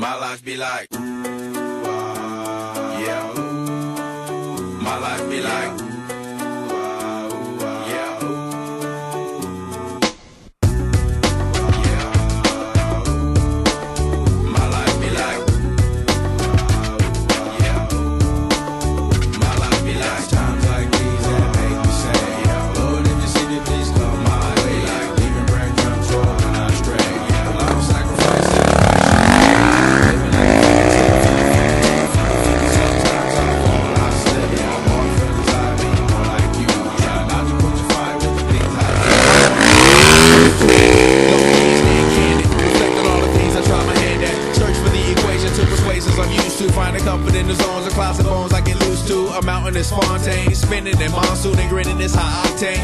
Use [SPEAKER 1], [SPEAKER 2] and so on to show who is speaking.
[SPEAKER 1] My life be like, ooh, yeah, ooh. My life be like, ooh, yeah, ooh. Finding comfort in the zones of clouds and bones I get loose to. A mountain is Fontaine, spinning in monsoon and grinning is high octane.